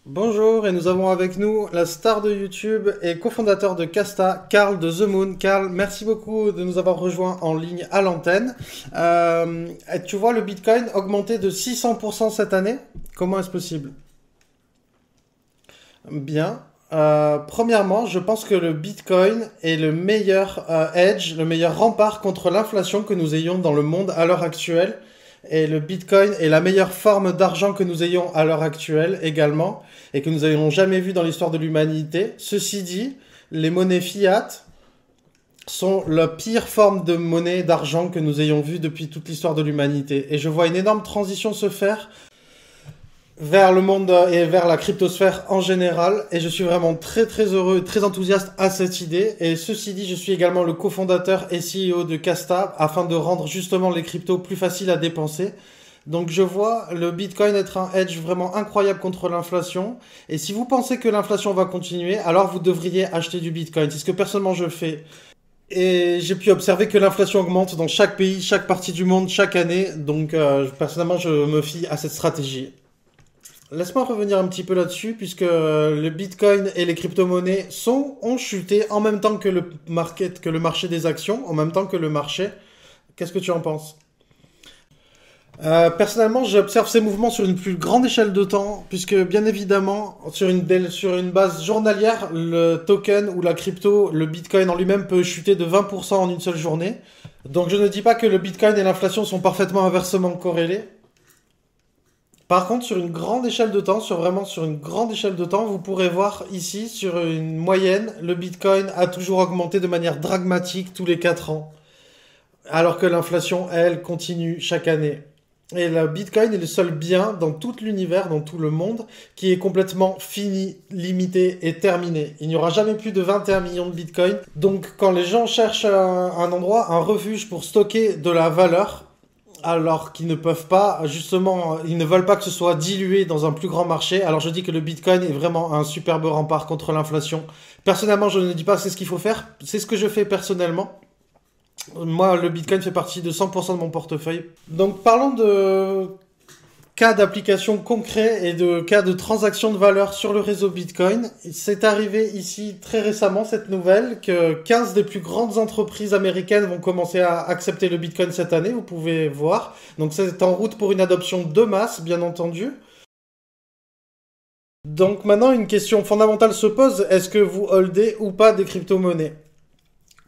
Bonjour, et nous avons avec nous la star de YouTube et cofondateur de Casta, Karl de The Moon. Karl, merci beaucoup de nous avoir rejoints en ligne à l'antenne. Tu vois le Bitcoin augmenter de 600% cette année? Comment est-ce possible? Bien. Premièrement, je pense que le Bitcoin est le meilleur hedge, le meilleur rempart contre l'inflation que nous ayons dans le monde à l'heure actuelle. Et le Bitcoin est la meilleure forme d'argent que nous ayons à l'heure actuelle également, et que nous n'ayons jamais vu dans l'histoire de l'humanité. Ceci dit, les monnaies fiat sont la pire forme de monnaie d'argent que nous ayons vue depuis toute l'histoire de l'humanité. Et je vois une énorme transition se faire vers le monde et vers la cryptosphère en général, et je suis vraiment très très heureux, très enthousiaste à cette idée. Et ceci dit, je suis également le cofondateur et CEO de Casta afin de rendre justement les cryptos plus faciles à dépenser. Donc je vois le Bitcoin être un hedge vraiment incroyable contre l'inflation. Et si vous pensez que l'inflation va continuer, alors vous devriez acheter du Bitcoin. C'est ce que personnellement je fais. Et j'ai pu observer que l'inflation augmente dans chaque pays, chaque partie du monde, chaque année. Donc personnellement je me fie à cette stratégie. Laisse-moi revenir un petit peu là-dessus, puisque le Bitcoin et les crypto-monnaies ont chuté en même temps que que le marché des actions, en même temps que le marché. Qu'est-ce que tu en penses? Personnellement, j'observe ces mouvements sur une plus grande échelle de temps, puisque bien évidemment, sur une base journalière, le token ou la crypto, le Bitcoin en lui-même peut chuter de 20% en une seule journée. Donc je ne dis pas que le Bitcoin et l'inflation sont parfaitement inversement corrélés. Par contre, sur une grande échelle de temps, sur une grande échelle de temps, vous pourrez voir ici, sur une moyenne, le Bitcoin a toujours augmenté de manière dramatique tous les 4 ans, alors que l'inflation, elle, continue chaque année. Et le Bitcoin est le seul bien dans tout l'univers, dans tout le monde, qui est complètement fini, limité et terminé. Il n'y aura jamais plus de 21 millions de Bitcoin. Donc quand les gens cherchent un endroit, un refuge pour stocker de la valeur, alors qu'ils ne peuvent pas, justement, ils ne veulent pas que ce soit dilué dans un plus grand marché. Alors je dis que le Bitcoin est vraiment un superbe rempart contre l'inflation. Personnellement, je ne dis pas c'est ce qu'il faut faire, c'est ce que je fais personnellement. Moi, le Bitcoin fait partie de 100% de mon portefeuille. Donc parlons de cas d'application concrets et de cas de transaction de valeur sur le réseau Bitcoin. C'est arrivé ici très récemment cette nouvelle que 15 des plus grandes entreprises américaines vont commencer à accepter le Bitcoin cette année, vous pouvez voir. Donc c'est en route pour une adoption de masse, bien entendu. Donc maintenant une question fondamentale se pose, est-ce que vous holdez ou pas des crypto-monnaies?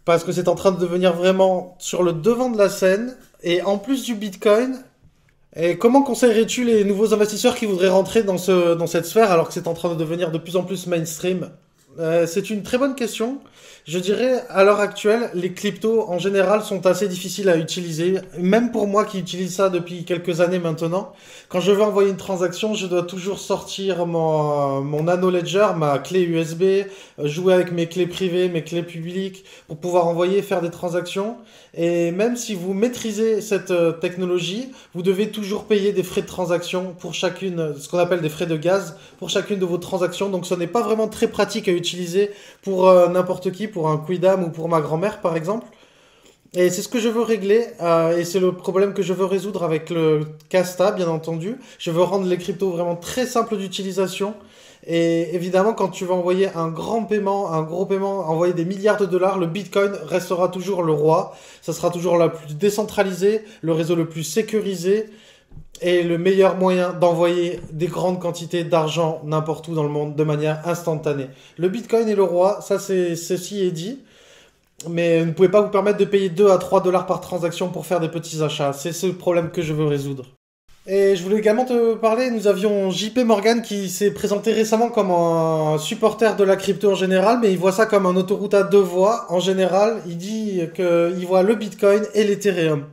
Parce que c'est en train de devenir vraiment sur le devant de la scène. Et en plus du Bitcoin, et comment conseillerais-tu les nouveaux investisseurs qui voudraient rentrer dans cette sphère alors que c'est en train de devenir de plus en plus mainstream? C'est une très bonne question. Je dirais, à l'heure actuelle, les cryptos en général sont assez difficiles à utiliser. Même pour moi qui utilise ça depuis quelques années maintenant. Quand je veux envoyer une transaction, je dois toujours sortir mon Nano Ledger, ma clé USB, jouer avec mes clés privées, mes clés publiques pour pouvoir envoyer, faire des transactions. Et même si vous maîtrisez cette technologie, vous devez toujours payer des frais de transaction pour chacune, ce qu'on appelle des frais de gaz, pour chacune de vos transactions. Donc ce n'est pas vraiment très pratique à utiliser pour n'importe qui, pour un quidam ou pour ma grand-mère par exemple. Et c'est ce que je veux régler, et c'est le problème que je veux résoudre avec le Casta, bien entendu. Je veux rendre les cryptos vraiment très simples d'utilisation. Et évidemment, quand tu vas envoyer un grand paiement, un gros paiement, envoyer des milliards de dollars, le Bitcoin restera toujours le roi. Ça sera toujours la plus décentralisée, le réseau le plus sécurisé et le meilleur moyen d'envoyer des grandes quantités d'argent n'importe où dans le monde de manière instantanée. Le Bitcoin est le roi, ceci est dit. Mais vous ne pouvez pas vous permettre de payer 2 à 3 dollars par transaction pour faire des petits achats. C'est ce problème que je veux résoudre. Et je voulais également te parler, nous avions JP Morgan qui s'est présenté récemment comme un supporter de la crypto en général, mais il voit ça comme un autoroute à deux voies en général. Il dit qu'il voit le Bitcoin et l'Ethereum.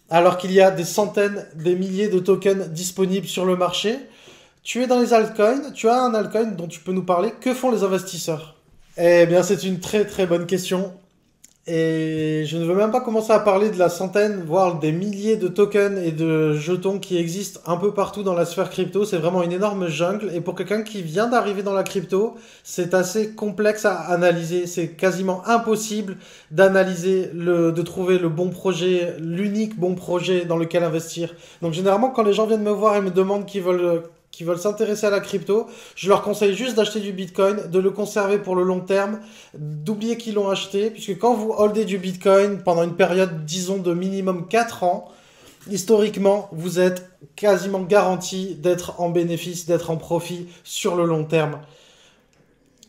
Alors qu'il y a des centaines, des milliers de tokens disponibles sur le marché. Tu es dans les altcoins, tu as un altcoin dont tu peux nous parler. Que font les investisseurs? Eh bien, c'est une très très bonne question. Et je ne veux même pas commencer à parler de la centaine, voire des milliers de tokens et de jetons qui existent un peu partout dans la sphère crypto. C'est vraiment une énorme jungle. Et pour quelqu'un qui vient d'arriver dans la crypto, c'est assez complexe à analyser. C'est quasiment impossible d'analyser, de trouver le bon projet, l'unique bon projet dans lequel investir. Donc généralement, quand les gens viennent me voir et me demandent qui veulent s'intéresser à la crypto, je leur conseille juste d'acheter du Bitcoin, de le conserver pour le long terme, d'oublier qu'ils l'ont acheté, puisque quand vous holdez du Bitcoin pendant une période, disons, de minimum 4 ans, historiquement, vous êtes quasiment garanti d'être en bénéfice, d'être en profit sur le long terme.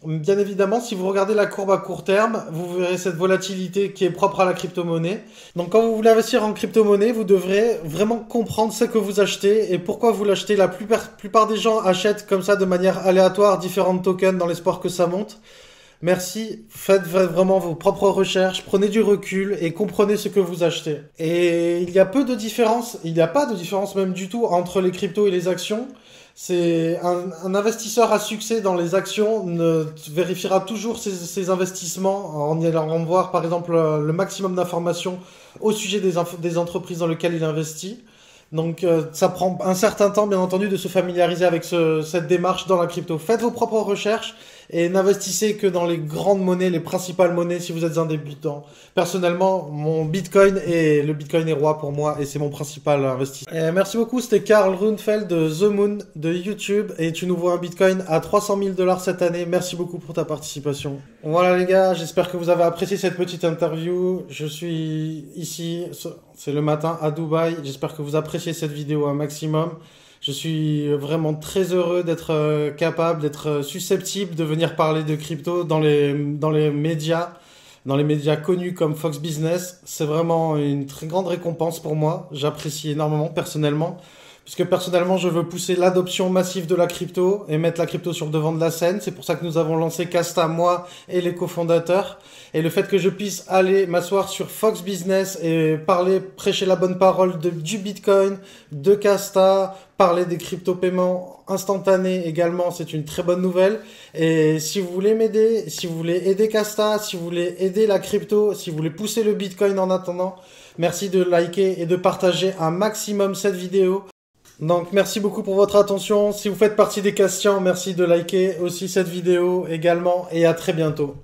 Bien évidemment, si vous regardez la courbe à court terme, vous verrez cette volatilité qui est propre à la crypto-monnaie. Donc quand vous voulez investir en crypto-monnaie, vous devrez vraiment comprendre ce que vous achetez et pourquoi vous l'achetez. La plupart des gens achètent comme ça de manière aléatoire différents tokens dans l'espoir que ça monte. Merci, faites vraiment vos propres recherches, prenez du recul et comprenez ce que vous achetez. Et il y a peu de différence, il n'y a pas de différence même du tout entre les cryptos et les actions. C'est un investisseur à succès dans les actions vérifiera toujours ses investissements en allant voir par exemple le maximum d'informations au sujet des entreprises dans lesquelles il investit. Donc ça prend un certain temps bien entendu de se familiariser avec cette démarche dans la crypto. Faites vos propres recherches et n'investissez que dans les grandes monnaies, les principales monnaies si vous êtes un débutant. Personnellement, le Bitcoin est roi pour moi et c'est mon principal investissement. Et merci beaucoup, c'était Karl Runfeld de The Moon de YouTube et tu nous vois un Bitcoin à 300 000 $ cette année. Merci beaucoup pour ta participation. Voilà les gars, j'espère que vous avez apprécié cette petite interview. Je suis ici, c'est le matin à Dubaï. J'espère que vous appréciez cette vidéo un maximum. Je suis vraiment très heureux d'être capable, d'être susceptible de venir parler de crypto dans les médias connus comme Fox Business. C'est vraiment une très grande récompense pour moi. J'apprécie énormément personnellement, puisque personnellement je veux pousser l'adoption massive de la crypto et mettre la crypto sur le devant de la scène. C'est pour ça que nous avons lancé Casta, moi et les cofondateurs. Et le fait que je puisse aller m'asseoir sur Fox Business et prêcher la bonne parole du Bitcoin, de Casta, parler des crypto-paiements instantanés également, c'est une très bonne nouvelle. Et si vous voulez m'aider, si vous voulez aider Casta, si vous voulez aider la crypto, si vous voulez pousser le Bitcoin en attendant, merci de liker et de partager un maximum cette vidéo. Donc merci beaucoup pour votre attention. Si vous faites partie des questions, merci de liker aussi cette vidéo également et à très bientôt.